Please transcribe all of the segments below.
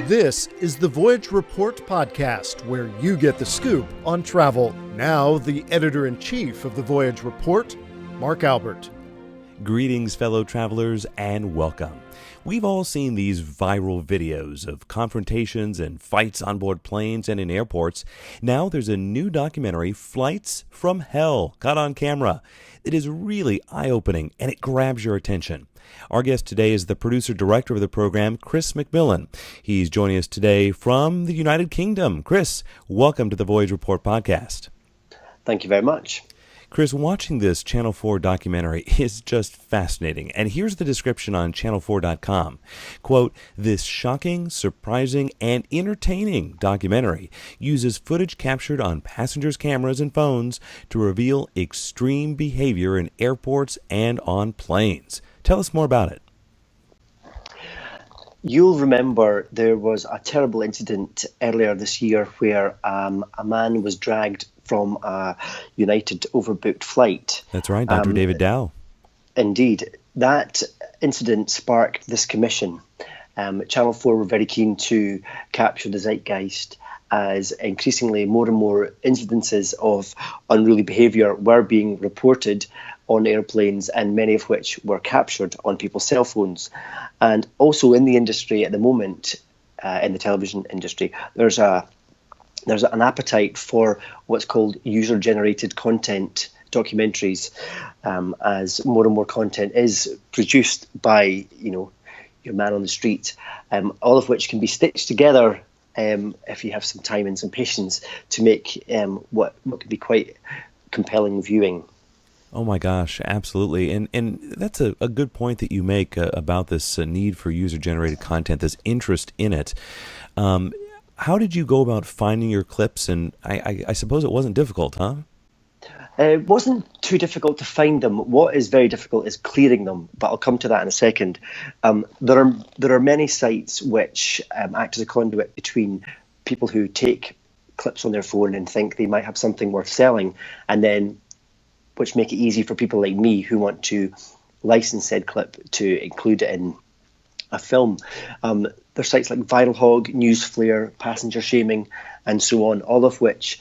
This is the Voyage Report podcast, where you get the scoop on travel. Now, the editor-in-chief of the Voyage Report, Mark Albert. Greetings, fellow travelers, and welcome. We've all seen these viral videos of confrontations and fights on board planes and in airports. Now there's a new documentary, Flights from Hell, caught on camera. It is really eye-opening, and it grabs your attention. Our guest today is the producer-director of the program, Chris McMillan. He's joining us today from the United Kingdom. Chris, welcome to the Voyage Report podcast. Thank you very much. Chris, watching this Channel 4 documentary is just fascinating. And here's the description on channel4.com. Quote, "This shocking, surprising, and entertaining documentary uses footage captured on passengers' cameras and phones to reveal extreme behavior in airports and on planes." Tell us more about it. You'll remember there was a terrible incident earlier this year where a man was dragged from a United overbooked flight. That's right, Dr. David Dow. Indeed. That incident sparked this commission. Channel 4 were very keen to capture the zeitgeist as increasingly more and more incidences of unruly behaviour were being reported on airplanes, and many of which were captured on people's cell phones. And also in the industry at the moment, in the television industry, there's an appetite for what's called user-generated content documentaries, as more and more content is produced by, your man on the street, all of which can be stitched together if you have some time and some patience to make what could be quite compelling viewing. Oh my gosh, absolutely. And that's a good point that you make about this need for user-generated content, this interest in it. How did you go about finding your clips? And I suppose it wasn't difficult, huh? It wasn't too difficult to find them. What is very difficult is clearing them, but I'll come to that in a second. There are many sites which act as a conduit between people who take clips on their phone and think they might have something worth selling, and then which make it easy for people like me who want to license said clip to include it in a film. There's sites like Viral Hog, Newsflare, Passenger Shaming, and so on, all of which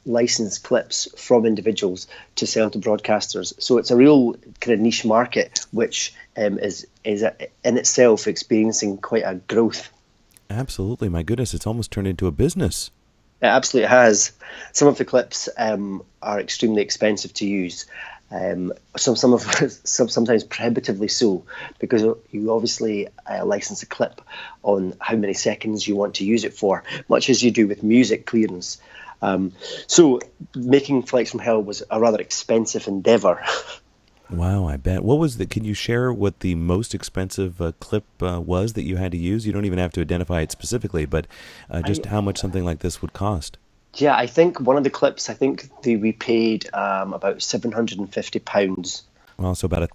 license clips from individuals to sell to broadcasters. So it's a real kind of niche market, which is in itself experiencing quite a growth. Absolutely. My goodness, it's almost turned into a business. It absolutely has. Some of the clips are extremely expensive to use. Sometimes prohibitively so, because you obviously license a clip on how many seconds you want to use it for, much as you do with music clearance. So making Flights from Hell was a rather expensive endeavour. Wow, I bet. What was can you share what the most expensive clip was that you had to use? You don't even have to identify it specifically, but just how much something like this would cost. Yeah, I think one of the clips, we paid about £750. Well, so about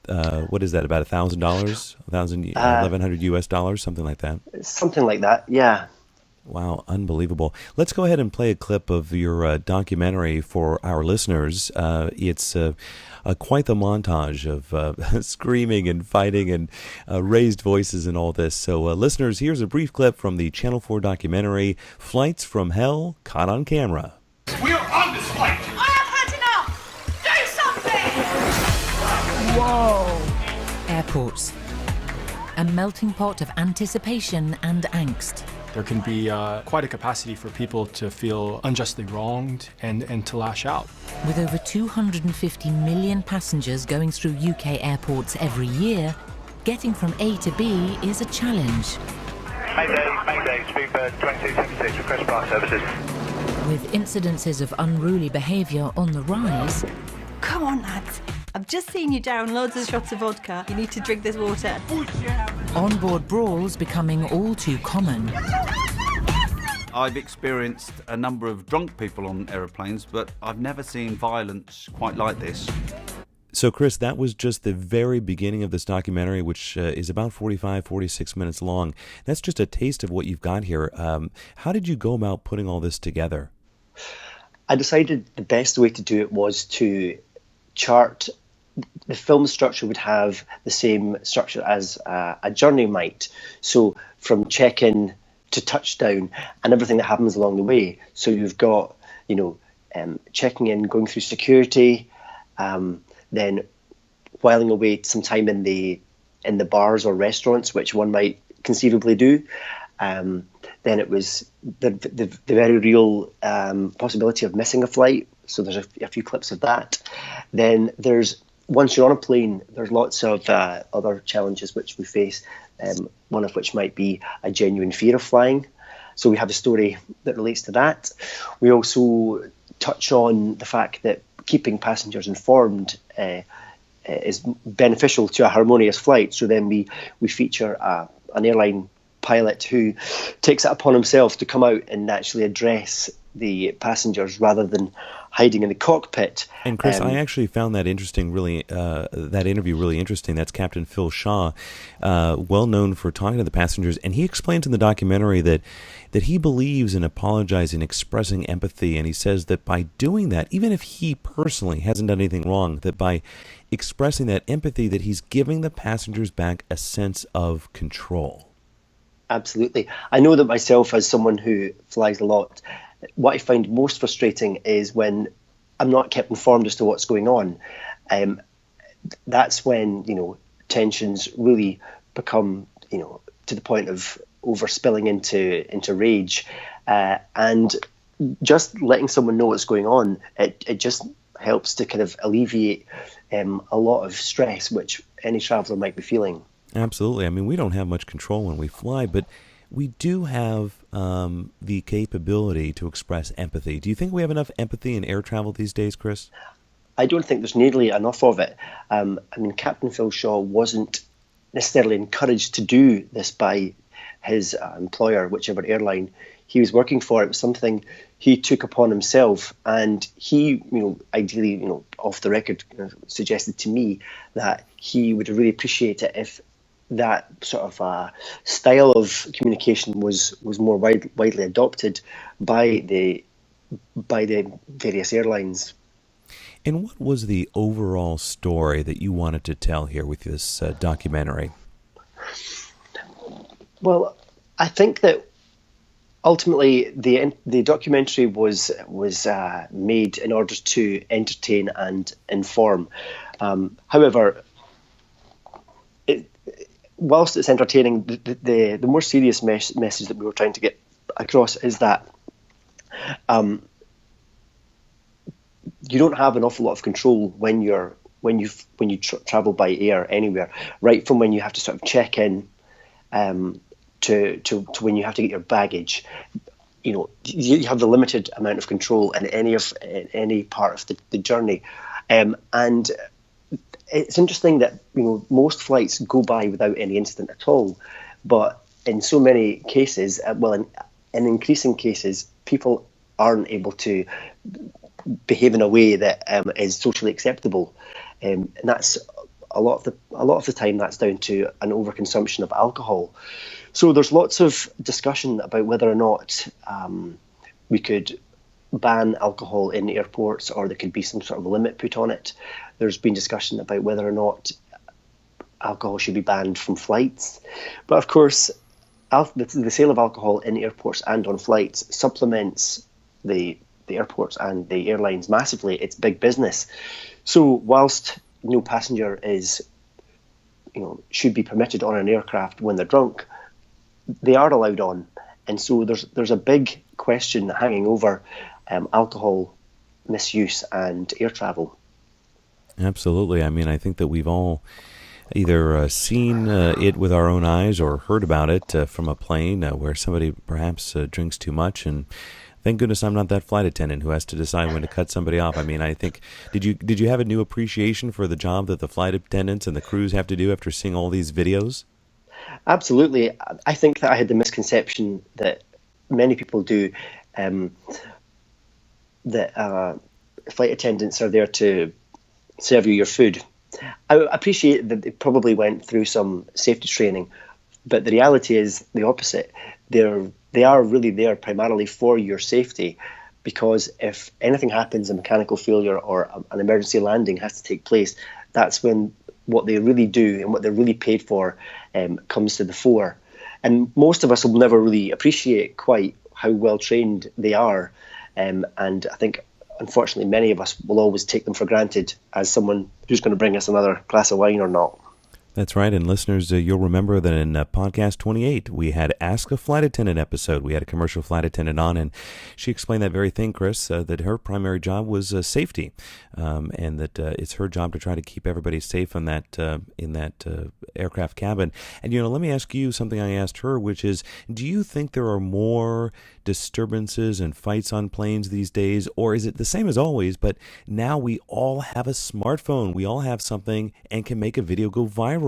what is that? About $1,000, $1,100 US, something like that. Something like that, yeah. Wow, unbelievable. Let's go ahead and play a clip of your documentary for our listeners. It's quite the montage of screaming and fighting and raised voices and all this. So, listeners, here's a brief clip from the Channel 4 documentary, Flights from Hell, caught on camera. We are on this flight! I have had enough! Do something! Whoa! Airports. A melting pot of anticipation and angst. There can be quite a capacity for people to feel unjustly wronged and to lash out. With over 250 million passengers going through UK airports every year, getting from A to B is a challenge. Mayday, Speedbird 2276, request flight services. With incidences of unruly behaviour on the rise. Come on, lads. I've just seen you down loads of shots of vodka. You need to drink this water. Onboard brawls becoming all too common. I've experienced a number of drunk people on aeroplanes, but I've never seen violence quite like this. So, Chris, that was just the very beginning of this documentary, which is about 46 minutes long. That's just a taste of what you've got here. How did you go about putting all this together? I decided the best way to do it was to chart. The film structure would have the same structure as a journey might. So from check-in to touchdown and everything that happens along the way. So you've got, checking in, going through security, then whiling away some time in the bars or restaurants, which one might conceivably do. Then it was the very real possibility of missing a flight. So there's a few clips of that. Then once you're on a plane, there's lots of other challenges which we face, one of which might be a genuine fear of flying. So we have a story that relates to that. We also touch on the fact that keeping passengers informed is beneficial to a harmonious flight. So then we feature an airline pilot who takes it upon himself to come out and actually address the passengers rather than hiding in the cockpit. And Chris, I actually found that interesting, really, that interview really interesting. That's Captain Phil Shaw, well known for talking to the passengers, and he explains in the documentary that he believes in apologizing, expressing empathy, and he says that by doing that, even if he personally hasn't done anything wrong, that by expressing that empathy, that he's giving the passengers back a sense of control. Absolutely. I know that myself, as someone who flies a lot, what I find most frustrating is when I'm not kept informed as to what's going on. That's when, tensions really become, to the point of overspilling into rage. And just letting someone know what's going on, it just helps to kind of alleviate a lot of stress which any traveller might be feeling. Absolutely. I mean, we don't have much control when we fly, but we do have the capability to express empathy. Do you think we have enough empathy in air travel these days, Chris? I don't think there's nearly enough of it. Captain Phil Shaw wasn't necessarily encouraged to do this by his employer, whichever airline he was working for. It was something he took upon himself, and he, ideally, off the record, suggested to me that he would really appreciate it if that sort of style of communication was more widely adopted by the various airlines. And what was the overall story that you wanted to tell here with this documentary? Well, I think that ultimately the documentary was made in order to entertain and inform. However, whilst it's entertaining, the more serious message that we were trying to get across is that you don't have an awful lot of control when you travel by air anywhere, right from when you have to sort of check in to when you have to get your baggage. You have the limited amount of control in any part of the journey, and it's interesting that most flights go by without any incident at all, but in so many cases, in increasing cases, people aren't able to behave in a way that is socially acceptable, and that's a lot of the time that's down to an overconsumption of alcohol. So there's lots of discussion about whether or not we could ban alcohol in airports, or there could be some sort of limit put on it. There's been discussion about whether or not alcohol should be banned from flights. But of course, the sale of alcohol in airports and on flights supplements the airports and the airlines massively. It's big business. So whilst no passenger should be permitted on an aircraft when they're drunk, they are allowed on. And so there's a big question hanging over alcohol misuse and air travel. Absolutely. I mean, I think that we've all either seen it with our own eyes or heard about it from a plane where somebody perhaps drinks too much, and thank goodness I'm not that flight attendant who has to decide when to cut somebody off. I mean, I think, did you have a new appreciation for the job that the flight attendants and the crews have to do after seeing all these videos? Absolutely. I think that I had the misconception that many people do, that flight attendants are there to serve you your food. I appreciate that they probably went through some safety training, but the reality is the opposite. They are really there primarily for your safety, because if anything happens, a mechanical failure or an emergency landing has to take place, that's when what they really do and what they're really paid for comes to the fore. And most of us will never really appreciate quite how well trained they are. And I think, unfortunately, many of us will always take them for granted as someone who's going to bring us another glass of wine or not. That's right. And listeners, you'll remember that in podcast 28, we had Ask a Flight Attendant episode. We had a commercial flight attendant on, and she explained that very thing, Chris, that her primary job was safety, and that it's her job to try to keep everybody safe in that aircraft cabin. And, let me ask you something I asked her, which is, do you think there are more disturbances and fights on planes these days, or is it the same as always, but now we all have a smartphone, we all have something and can make a video go viral?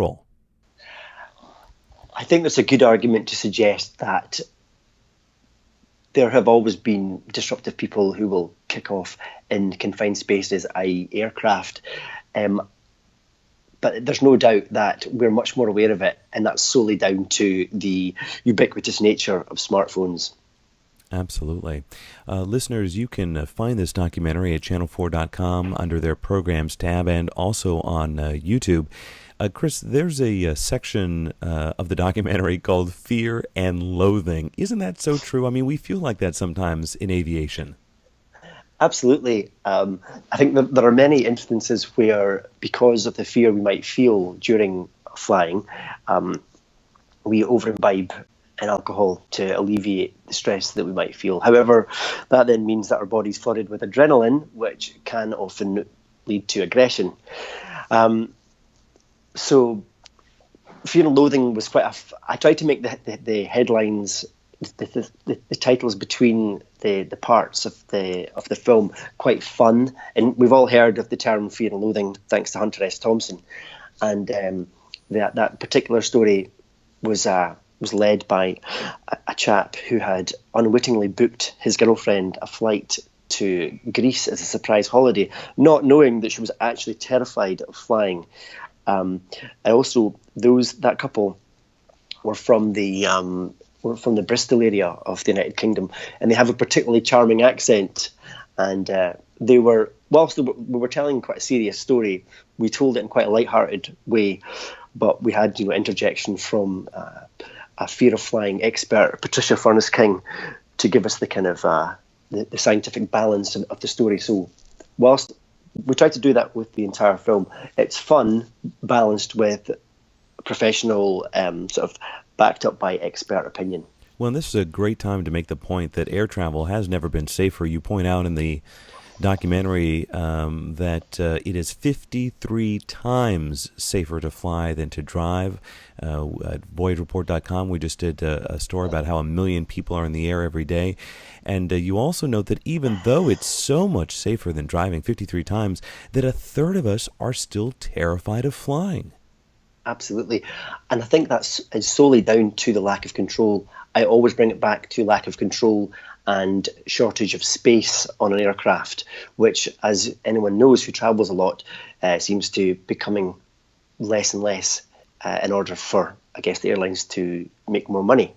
I think there's a good argument to suggest that there have always been disruptive people who will kick off in confined spaces, i.e. aircraft. But there's no doubt that we're much more aware of it, and that's solely down to the ubiquitous nature of smartphones. Absolutely. Listeners, you can find this documentary at channel4.com under their programs tab and also on YouTube. Chris, there's a section of the documentary called Fear and Loathing. Isn't that so true? I mean, we feel like that sometimes in aviation. Absolutely. I think that there are many instances where, because of the fear we might feel during flying, we over-imbibe in alcohol to alleviate the stress that we might feel. However, that then means that our body's flooded with adrenaline, which can often lead to aggression. So Fear and Loathing was I tried to make the headlines, the titles between the parts of the film quite fun. And we've all heard of the term Fear and Loathing thanks to Hunter S. Thompson. And that particular story was led by a chap who had unwittingly booked his girlfriend a flight to Greece as a surprise holiday, not knowing that she was actually terrified of flying. And also, that couple were from the Bristol area of the United Kingdom, and they have a particularly charming accent. And whilst we were telling quite a serious story, we told it in quite a light-hearted way, but we had interjection from a fear of flying expert, Patricia Furness-King, to give us the kind of the scientific balance of the story. So whilst we tried to do that with the entire film, it's fun, balanced with professional, sort of backed up by expert opinion. Well, and this is a great time to make the point that air travel has never been safer. You point out in the documentary that it is 53 times safer to fly than to drive. At VoyageReport.com, we just did a story about how 1 million people are in the air every day. And you also note that even though it's so much safer than driving 53 times, that a third of us are still terrified of flying. Absolutely. And I think is solely down to the lack of control. I always bring it back to lack of control and shortage of space on an aircraft, which, as anyone knows who travels a lot, seems to becoming less and less in order for, I guess, the airlines to make more money.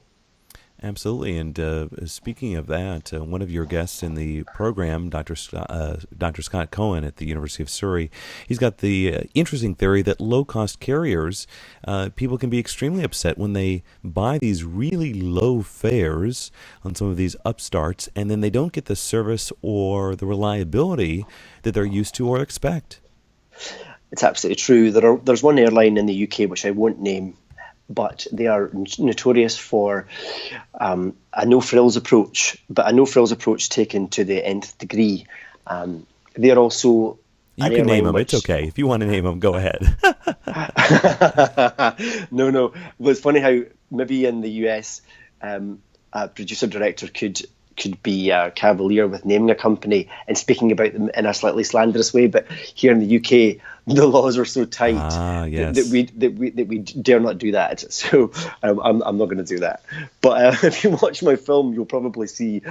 Absolutely. And speaking of that, one of your guests in the program, Dr. Scott Cohen at the University of Surrey, he's got the interesting theory that low-cost carriers, people can be extremely upset when they buy these really low fares on some of these upstarts, and then they don't get the service or the reliability that they're used to or expect. It's absolutely true. There's one airline in the UK, which I won't name, but they are notorious for a no-frills approach, but a no-frills approach taken to the nth degree. They're also You can name them. It's okay. If you want to name them, go ahead. No. Well, it's funny how maybe in the US, a producer-director could be cavalier with naming a company and speaking about them in a slightly slanderous way, but here in the UK, the laws are so tight that we dare not do that. So I'm not going to do that. But if you watch my film, you'll probably see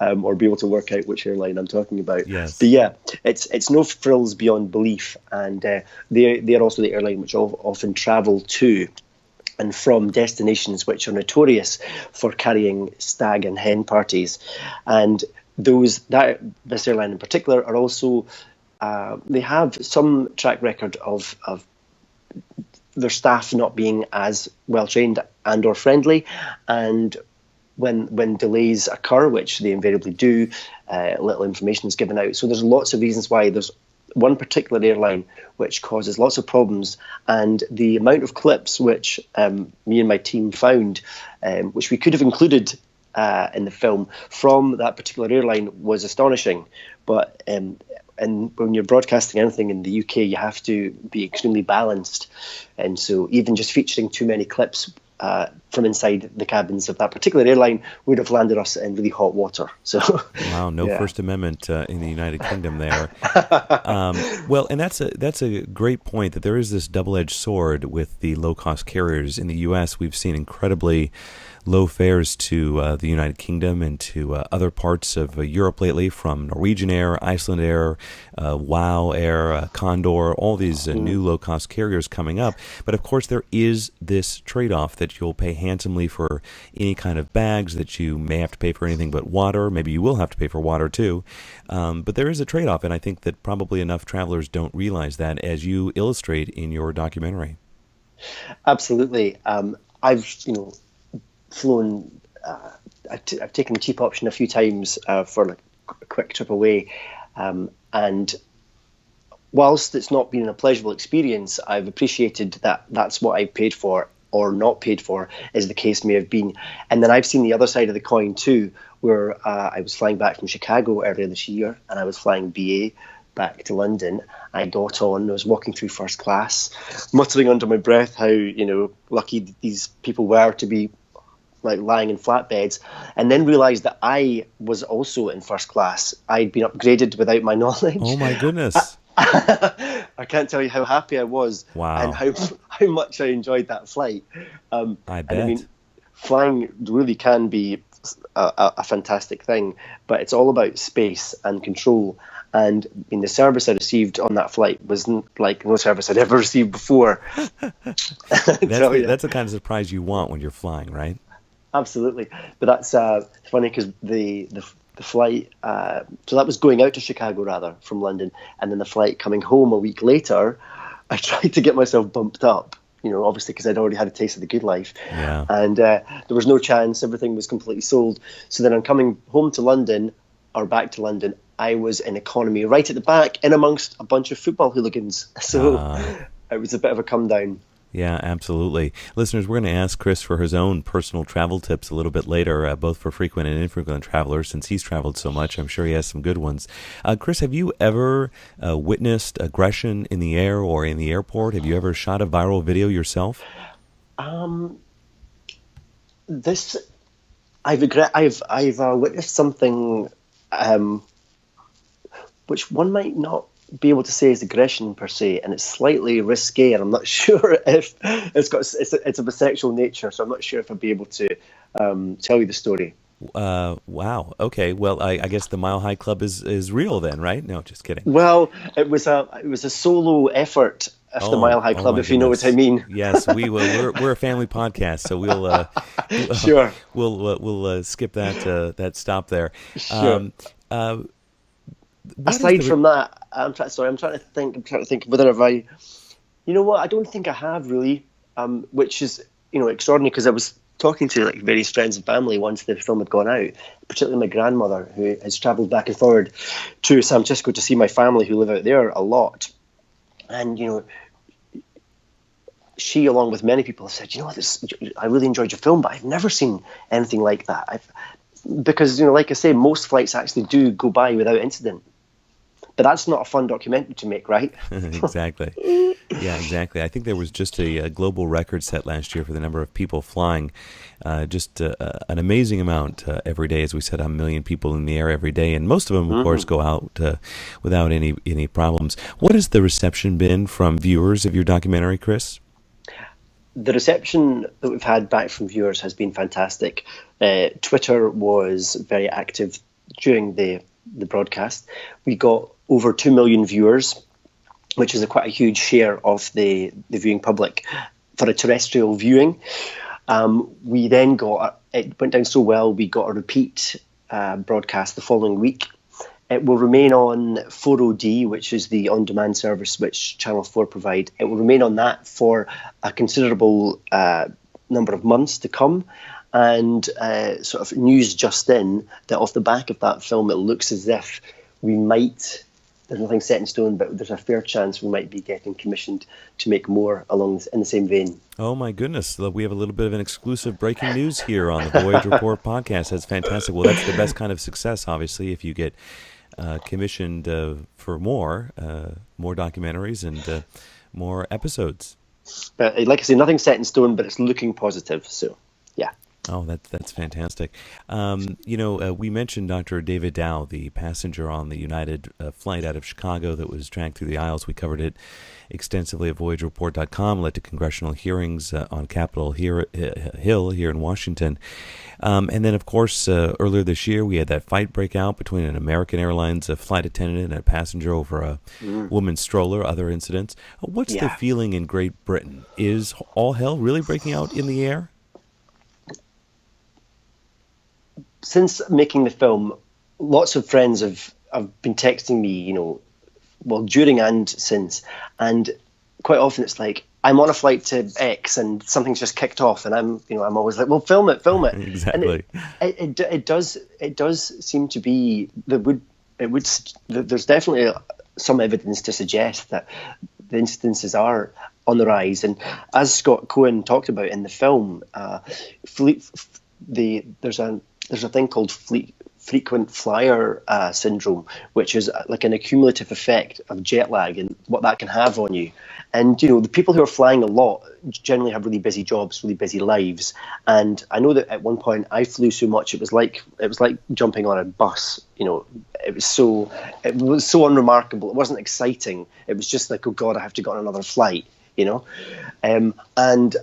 or be able to work out which airline I'm talking about. Yes. But yeah, it's no frills beyond belief, and they are also the airline which often travel to and from destinations which are notorious for carrying stag and hen parties. And this airline in particular are also, they have some track record of their staff not being as well trained and or friendly, and when delays occur, which they invariably do, little information is given out. So there's lots of reasons why. There's one particular airline which causes lots of problems, and the amount of clips which me and my team found, which we could have included in the film from that particular airline, was astonishing. But and when you're broadcasting anything in the UK, you have to be extremely balanced, and so even just featuring too many clips from inside the cabins of that particular airline would have landed us in really hot water. So, wow, no First Amendment in the United Kingdom there. Well, and that's a great point, that there is this double-edged sword with the low-cost carriers. In the U.S., we've seen incredibly low fares to the United Kingdom and to other parts of Europe lately, from Norwegian Air, Iceland Air, WOW Air, Condor, all these new low-cost carriers coming up. But of course, there is this trade-off that you'll pay handsomely for any kind of bags, that you may have to pay for anything but water. Maybe you will have to pay for water too. But there is a trade-off, and I think that probably enough travelers don't realize that, as you illustrate in your documentary. Absolutely. I've flown. I've taken the cheap option a few times for a quick trip away, and whilst it's not been a pleasurable experience, I've appreciated that that's what I paid for, or not paid for, as the case may have been. And then I've seen the other side of the coin too, where I was flying back from Chicago earlier this year, and I was flying BA back to London. I got on, I was walking through first class, muttering under my breath how lucky these people were to be like lying in flatbeds, and then realised that I was also in first class. I'd been upgraded without my knowledge. Oh my goodness. I can't tell you how happy I was. Wow. And how much I enjoyed that flight. I bet. And I mean, flying really can be a fantastic thing, but it's all about space and control. And the service I received on that flight was like no service I'd ever received before. That's the kind of surprise you want when you're flying, right? Absolutely. But that's funny, because the flight, so that was going out to Chicago rather from London, and then the flight coming home a week later, I tried to get myself bumped up, obviously because I'd already had a taste of the good life. Yeah. And there was no chance, everything was completely sold. So then I'm coming home to London, or back to London, I was in economy, right at the back, in amongst a bunch of football hooligans. So it was a bit of a come down. Yeah, absolutely. Listeners, we're going to ask Chris for his own personal travel tips a little bit later, both for frequent and infrequent travelers, since he's traveled so much. I'm sure he has some good ones. Chris, have you ever witnessed aggression in the air or in the airport? Have you ever shot a viral video yourself? I've witnessed something which one might not be able to say is aggression per se, and it's slightly risque, and I'm not sure if it's of a sexual nature, so I'm not sure if I'll be able to tell you the story. Wow. Okay. Well, I guess the Mile High Club is real then, right? No, just kidding. Well, it was a solo effort of the Mile High Club, if you know what I mean. Yes, we will. We're a family podcast, so we'll sure. We'll skip that stop there. Sure. Aside from that, I'm trying to think whether have I. You know what? I don't think I have really, which is extraordinary, because I was talking to various friends and family once the film had gone out, particularly my grandmother, who has travelled back and forward to San Francisco to see my family who live out there a lot, and she, along with many people, have said, I really enjoyed your film, but I've never seen anything like that. Because like I say, most flights actually do go by without incident. But that's not a fun documentary to make, right? Exactly. Yeah, exactly. I think there was just a global record set last year for the number of people flying. Just an amazing amount every day. As we said, 1 million people in the air every day. And most of them, of course, go out without any problems. What has the reception been from viewers of your documentary, Chris? The reception that we've had back from viewers has been fantastic. Twitter was very active during the broadcast. We got over 2 million viewers, which is quite a huge share of the viewing public for a terrestrial viewing. We then it went down so well, we got a repeat broadcast the following week, It will remain on 4OD, which is the on-demand service which Channel 4 provide. It will remain on that for a considerable number of months to come. And sort of news just in that off the back of that film, it looks as if we might, there's nothing set in stone, but there's a fair chance we might be getting commissioned to make more in the same vein. Oh my goodness, we have a little bit of an exclusive breaking news here on the Voyage Report podcast. That's fantastic. Well, that's the best kind of success, obviously, if you get commissioned for more documentaries and more episodes. But like I say, nothing set in stone, but it's looking positive, so yeah. Oh, that's fantastic. We mentioned Dr. David Dow, the passenger on the United flight out of Chicago that was dragged through the aisles. We covered it extensively at VoyageReport.com, led to congressional hearings on Capitol Hill here in Washington. And then, of course, earlier this year, we had that fight break out between an American Airlines flight attendant and a passenger over a woman's stroller, other incidents. What's the feeling in Great Britain? Is all hell really breaking out in the air? Since making the film, lots of friends have been texting me, during and since, and quite often it's like, I'm on a flight to X and something's just kicked off, and I'm always like, well, film it. Exactly. And it does seem to be there's definitely some evidence to suggest that the incidences are on the rise, and as Scott Cohen talked about in the film, there's a thing called frequent flyer syndrome, which is like an accumulative effect of jet lag and what that can have on you. And the people who are flying a lot generally have really busy jobs, really busy lives. And I know that at one point I flew so much it was like jumping on a bus. It was so unremarkable. It wasn't exciting. It was just like, oh God, I have to go on another flight. And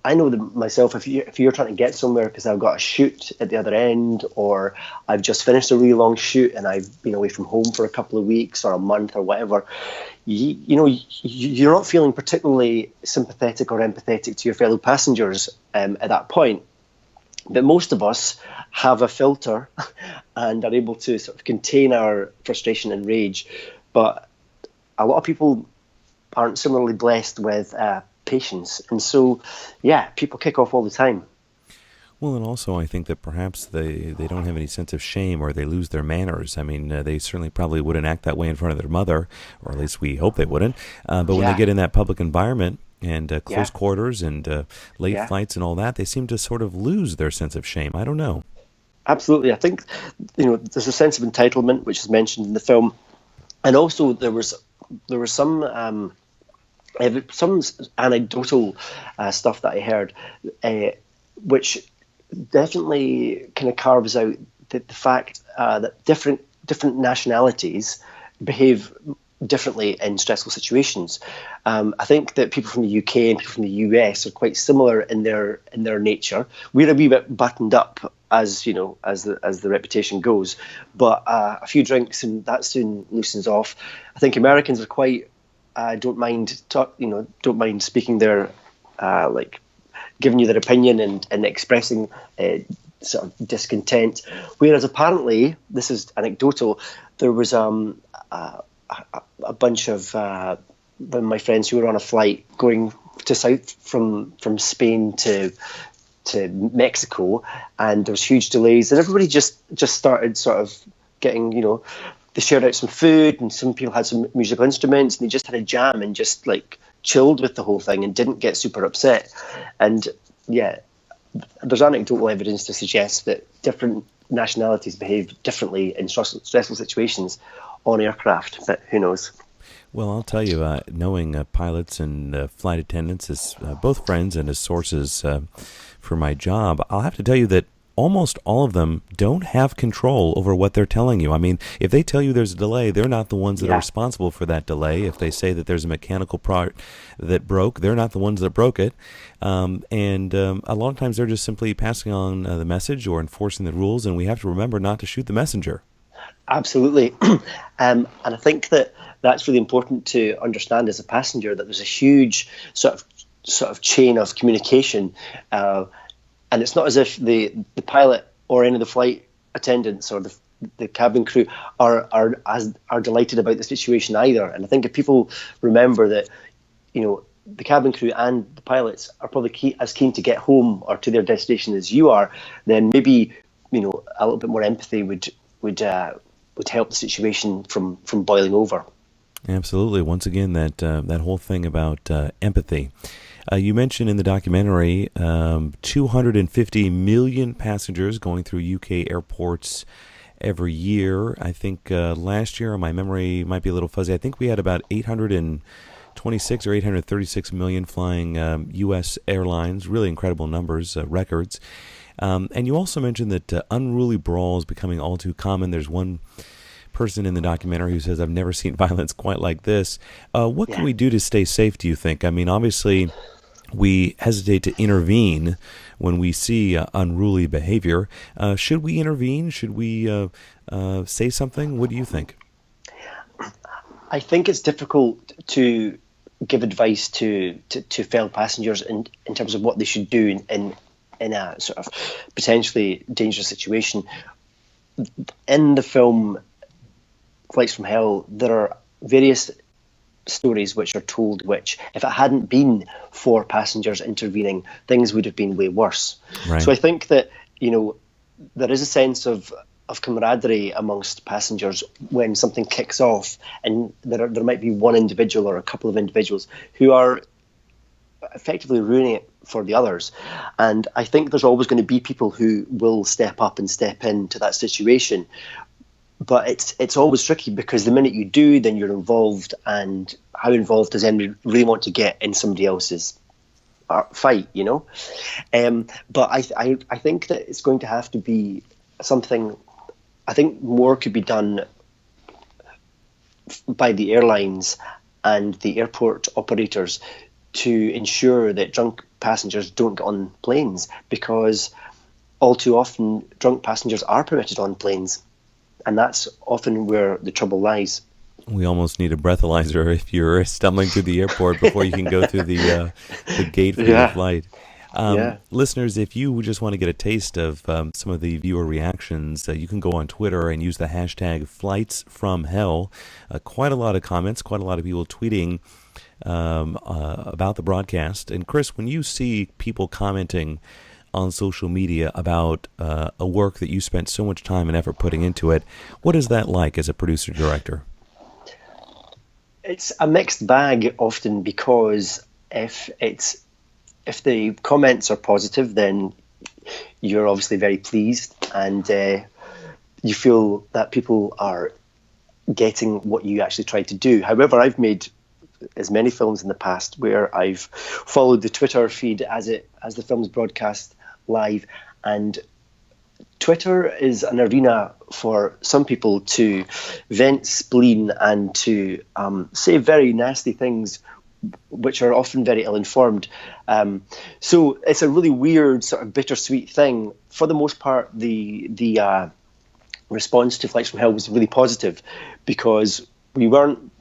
I know that myself, if you're trying to get somewhere because I've got a shoot at the other end, or I've just finished a really long shoot and I've been away from home for a couple of weeks or a month or whatever, you're not feeling particularly sympathetic or empathetic to your fellow passengers at that point. But most of us have a filter and are able to sort of contain our frustration and rage. But a lot of people aren't similarly blessed with patience, and so people kick off all the time. Well, and also I think that perhaps they don't have any sense of shame, or they lose their manners. I mean, they certainly probably wouldn't act that way in front of their mother, or at least we hope they wouldn't. But when they get in that public environment and close quarters and late flights and all that, they seem to sort of lose their sense of shame. I don't know. Absolutely. I think there's a sense of entitlement, which is mentioned in the film, and also there was some anecdotal stuff that I heard, which definitely kind of carves out the fact that different nationalities behave differently in stressful situations. I think that people from the UK and people from the US are quite similar in their nature. We're a wee bit buttoned up, as the reputation goes, but a few drinks and that soon loosens off. I think Americans are quite don't mind speaking their giving you their opinion and expressing sort of discontent. Whereas apparently, this is anecdotal, there was a bunch of my friends who were on a flight going to south from Spain to Mexico, and there was huge delays, and everybody just started sort of getting, they shared out some food, and some people had some musical instruments, and they just had a jam and just chilled with the whole thing and didn't get super upset. And there's anecdotal evidence to suggest that different nationalities behave differently in stressful situations on aircraft, but who knows? Well, I'll tell you, knowing pilots and flight attendants as both friends and as sources for my job, I'll have to tell you that almost all of them don't have control over what they're telling you. I mean, if they tell you there's a delay, they're not the ones that are responsible for that delay. If they say that there's a mechanical part that broke, they're not the ones that broke it. And a lot of times they're just simply passing on the message or enforcing the rules, and we have to remember not to shoot the messenger. Absolutely. And I think that's really important to understand as a passenger, that there's a huge sort of chain of communication, and it's not as if the pilot or any of the flight attendants or the the cabin crew are delighted about the situation either. And I think if people remember that, the cabin crew and the pilots are probably as keen to get home or to their destination as you are, then maybe a little bit more empathy would help the situation from boiling over. Absolutely. Once again, that whole thing about empathy. You mentioned in the documentary 250 million passengers going through UK airports every year. I think last year, my memory might be a little fuzzy, I think we had about 826 or 836 million flying U.S. airlines. Really incredible numbers, records. And you also mentioned that unruly brawls becoming all too common. There's one person in the documentary who says, I've never seen violence quite like this. What can we do to stay safe, do you think? I mean, obviously, we hesitate to intervene when we see unruly behavior. Should we intervene? Should we say something? What do you think? I think it's difficult to give advice to fellow passengers in terms of what they should do in a sort of potentially dangerous situation. In the film Flights from Hell, there are various stories which are told which, if it hadn't been for passengers intervening, things would have been way worse. Right. So I think that, there is a sense of camaraderie amongst passengers when something kicks off, and there might be one individual or a couple of individuals who are effectively ruining it for the others. And I think there's always going to be people who will step up and step into that situation. But it's always tricky, because the minute you do, then you're involved, and how involved does anybody really want to get in somebody else's fight, But I think that it's going to have to be something. I think more could be done by the airlines and the airport operators to ensure that drunk passengers don't get on planes, because all too often drunk passengers are permitted on planes. And that's often where the trouble lies. We almost need a breathalyzer if you're stumbling through the airport before you can go through the gate for your flight. Listeners, if you just want to get a taste of some of the viewer reactions, you can go on Twitter and use the hashtag FlightsFromHell. Quite a lot of comments, quite a lot of people tweeting about the broadcast. And Chris, when you see people commenting on social media about a work that you spent so much time and effort putting into it, what is that like as a producer-director? It's a mixed bag often, because if the comments are positive, then you're obviously very pleased, and you feel that people are getting what you actually tried to do. However, I've made as many films in the past where I've followed the Twitter feed as the film's broadcast live, and Twitter is an arena for some people to vent spleen and to say very nasty things, which are often very ill-informed. So it's a really weird, sort of bittersweet thing. For the most part, the response to Flights from Hell was really positive, because we weren't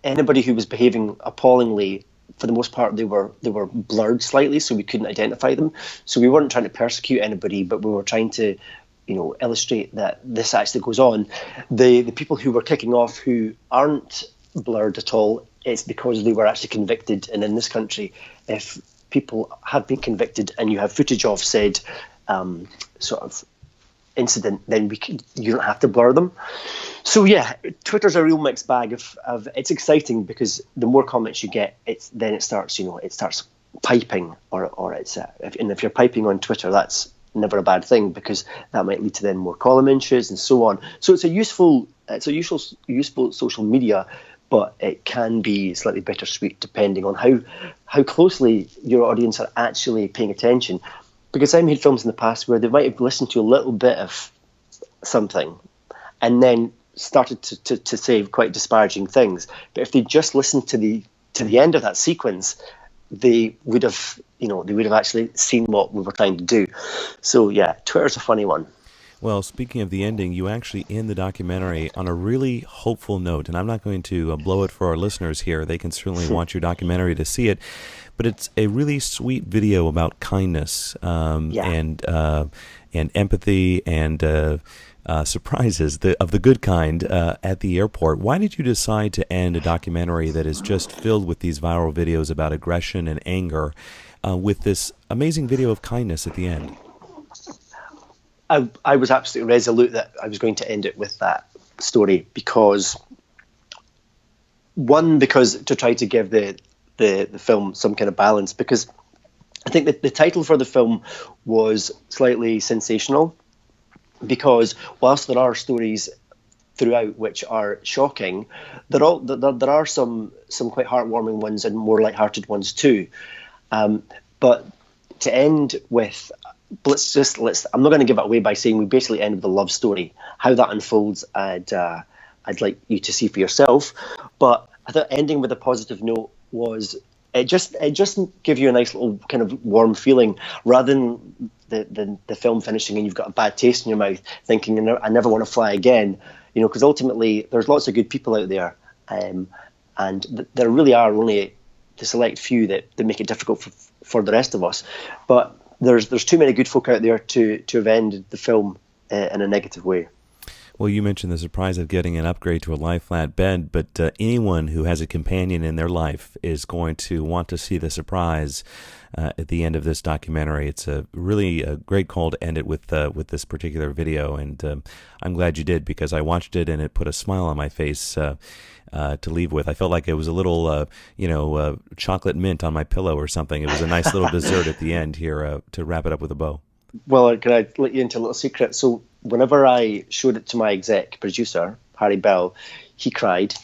anybody who was behaving appallingly. For the most part, they were blurred slightly, so we couldn't identify them. So we weren't trying to persecute anybody, but we were trying to, illustrate that this actually goes on. The people who were kicking off who aren't blurred at all, it's because they were actually convicted. And in this country, if people have been convicted and you have footage of said sort of incident, then you don't have to blur them. So yeah, Twitter's a real mixed bag of it's exciting, because the more comments you get, it starts piping, or it's if you're piping on Twitter, that's never a bad thing, because that might lead to then more column inches and so on. So it's a useful social media, but it can be slightly bittersweet depending on how closely your audience are actually paying attention. Because I made films in the past where they might have listened to a little bit of something and then started to say quite disparaging things. But if they just listened to the end of that sequence, they would have actually seen what we were trying to do. So yeah, Twitter's a funny one. Well, speaking of the ending, you actually end the documentary on a really hopeful note, and I'm not going to blow it for our listeners here. They can certainly watch your documentary to see it, but it's a really sweet video about kindness and empathy and surprises of the good kind at the airport. Why did you decide to end a documentary that is just filled with these viral videos about aggression and anger with this amazing video of kindness at the end? I was absolutely resolute that I was going to end it with that story because to try to give the film some kind of balance, because I think that the title for the film was slightly sensational, because whilst there are stories throughout which are shocking, there are some quite heartwarming ones and more lighthearted ones too. But to end with, I'm not going to give it away by saying we basically end with a love story. How that unfolds, I'd like you to see for yourself. But I thought ending with a positive note was it just give you a nice little kind of warm feeling, rather than the film finishing and you've got a bad taste in your mouth, thinking I never want to fly again. Because ultimately there's lots of good people out there, and there really are only the select few that make it difficult for the rest of us. But there's too many good folk out there to have ended the film in a negative way. Well, you mentioned the surprise of getting an upgrade to a lie-flat bed, but anyone who has a companion in their life is going to want to see the surprise at the end of this documentary. It's really a great call to end it with this particular video, and I'm glad you did, because I watched it and it put a smile on my face to leave with. I felt like it was a little, chocolate mint on my pillow or something. It was a nice little dessert at the end here to wrap it up with a bow. Well, can I let you into a little secret? So whenever I showed it to my exec producer, Harry Bell, he cried.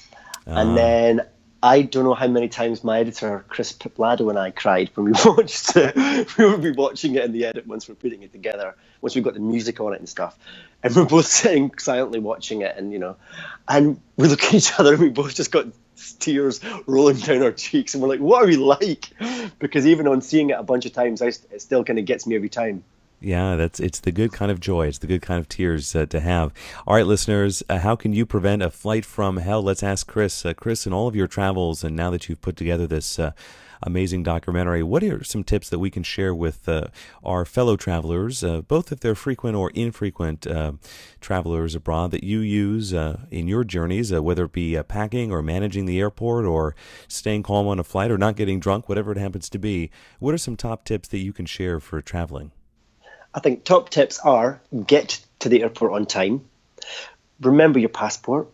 And then I don't know how many times my editor, Chris Piplado, and I cried when we watched it. We would be watching it in the edit once we're putting it together, once we got the music on it and stuff. And we're both sitting silently watching it, and we look at each other and we both just got tears rolling down our cheeks, and we're like, what are we like? Because even on seeing it a bunch of times, it still kind of gets me every time. Yeah, it's the good kind of joy. It's the good kind of tears to have. All right, listeners, how can you prevent a flight from hell? Let's ask Chris. Chris, in all of your travels, and now that you've put together this amazing documentary, what are some tips that we can share with our fellow travelers, both if they're frequent or infrequent travelers abroad, that you use in your journeys, whether it be packing or managing the airport or staying calm on a flight or not getting drunk, whatever it happens to be? What are some top tips that you can share for traveling? I think top tips are: get to the airport on time, remember your passport,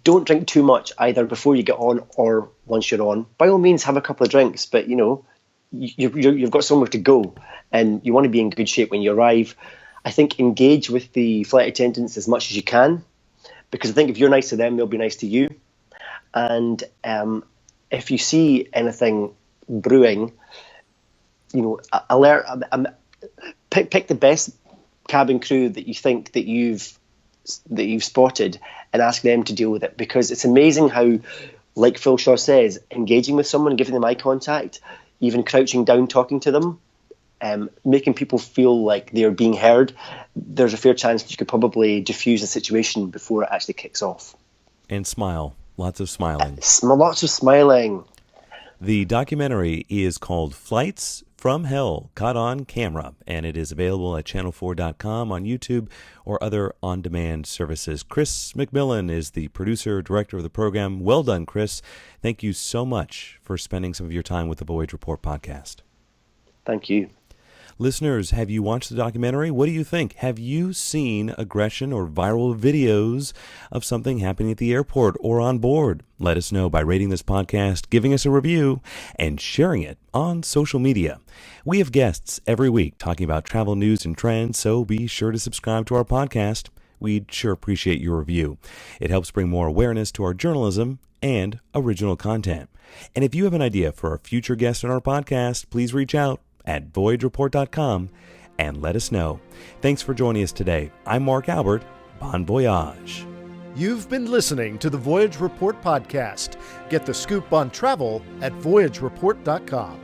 don't drink too much either before you get on or once you're on. By all means, have a couple of drinks, but you've got somewhere to go and you want to be in good shape when you arrive. I think engage with the flight attendants as much as you can, because I think if you're nice to them, they'll be nice to you. And if you see anything brewing, alert. Pick the best cabin crew that you think that you've spotted and ask them to deal with it, because it's amazing how, like Phil Shaw says, engaging with someone, giving them eye contact, even crouching down, talking to them, making people feel like they're being heard, there's a fair chance that you could probably diffuse the situation before it actually kicks off. And smile. Lots of smiling. Lots of smiling. The documentary is called Flights from Hell, Caught on Camera, and it is available at channel4.com, on YouTube, or other on-demand services. Chris McMillan is the producer, director of the program. Well done, Chris. Thank you so much for spending some of your time with the Voyage Report podcast. Thank you. Listeners, have you watched the documentary? What do you think? Have you seen aggression or viral videos of something happening at the airport or on board? Let us know by rating this podcast, giving us a review, and sharing it on social media. We have guests every week talking about travel news and trends, so be sure to subscribe to our podcast. We'd sure appreciate your review. It helps bring more awareness to our journalism and original content. And if you have an idea for a future guest on our podcast, please reach out at voyagereport.com and let us know. Thanks for joining us today. I'm Mark Albert. Bon voyage. You've been listening to the Voyage Report podcast. Get the scoop on travel at voyagereport.com.